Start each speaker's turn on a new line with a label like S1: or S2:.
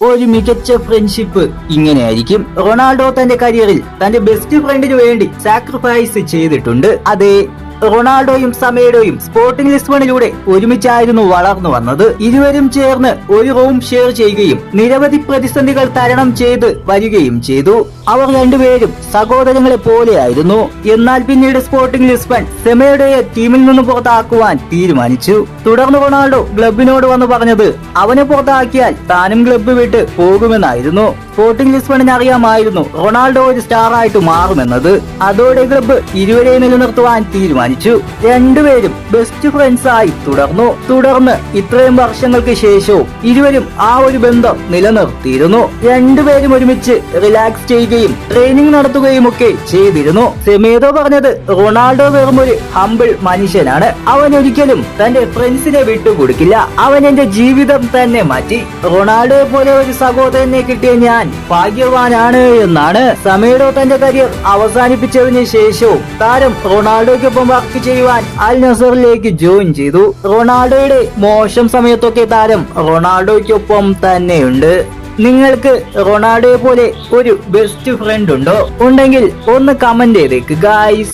S1: ഒരു മികച്ച ഫ്രണ്ട്ഷിപ്പ് ഇങ്ങനെയായിരിക്കും. റൊണാൾഡോ തന്റെ കരിയറിൽ തന്റെ ബെസ്റ്റ് ഫ്രണ്ടിന് വേണ്ടി സാക്രിഫൈസ് ചെയ്തിട്ടുണ്ട്. അതെ, റൊണാൾഡോയും സമേഡോയും സ്പോർട്ടിംഗ് ലിസ്ബണിലൂടെ ഒരുമിച്ചായിരുന്നു വളർന്നു വന്നത്. ഇരുവരും ചേർന്ന് ഒരു റൂം ഷെയർ ചെയ്യുകയും നിരവധി പ്രതിസന്ധികൾ തരണം ചെയ്ത് വരികയും ചെയ്തു. അവർ രണ്ടുപേരും സഹോദരങ്ങളെ പോലെയായിരുന്നു. എന്നാൽ പിന്നീട് സ്പോർട്ടിംഗ് ലിസ്ബൺ സെമേഡോയെ ടീമിൽ നിന്ന് പുറത്താക്കുവാൻ തീരുമാനിച്ചു. തുടർന്ന് റൊണാൾഡോ ക്ലബിനോട് വന്ന് പറഞ്ഞത് അവനെ പുറത്താക്കിയാൽ താനും ക്ലബ്ബ് വിട്ട് പോകുമെന്നായിരുന്നു. സ്പോർട്ടിംഗ് ലിസ്ബണിന് അറിയാമായിരുന്നു റൊണാൾഡോ ഒരു സ്റ്റാർ ആയിട്ട് മാറുമെന്നത്. അതോടെ ക്ലബ്ബ് ഇരുവരെയും നിലനിർത്തുവാൻ തീരുമാനിച്ചു. രണ്ടുപേരും ബെസ്റ്റ് ഫ്രണ്ട്സ് ആയി തുടർന്ന് ഇത്രയും വർഷങ്ങൾക്ക് ശേഷവും ഇരുവരും ആ ഒരു ബന്ധം നിലനിർത്തിയിരുന്നു. രണ്ടുപേരും ഒരുമിച്ച് റിലാക്സ് ചെയ്യുകയും ട്രെയിനിങ് നടത്തുകയും ഒക്കെ ചെയ്തിരുന്നു. സെമേഡോ പറഞ്ഞത് റൊണാൾഡോ വെറും ഒരു ഹംബിൾ മനുഷ്യനാണ്. അവൻ ഒരിക്കലും തന്റെ ഫ്രണ്ട്സിനെ വിട്ടുകൊടുക്കില്ല. അവൻ എന്റെ ജീവിതം തന്നെ മാറ്റി. റൊണാൾഡോയെ പോലെ ഒരു സഹോദരനെ കിട്ടിയ ഞാൻ ഭാഗ്യവാനാണ് എന്നാണ്. സമേഡോ തന്റെ കരിയർ അവസാനിപ്പിച്ചതിന് ശേഷവും താരം റൊണാൾഡോയ്ക്കൊപ്പം വർക്ക് ചെയ്യുവാൻ അൽ നസറിലേക്ക് ജോയിൻ ചെയ്തു. റൊണാൾഡോയുടെ മോശം സമയത്തൊക്കെ താരം റൊണാൾഡോയ്ക്കൊപ്പം തന്നെയുണ്ട്. നിങ്ങൾക്ക് റൊണാൾഡോയെ പോലെ ഒരു ബെസ്റ്റ് ഫ്രണ്ട് ഉണ്ടോ? ഉണ്ടെങ്കിൽ ഒന്ന് കമന്റ് ചെയ്തേക്ക് ഗായ്സ്.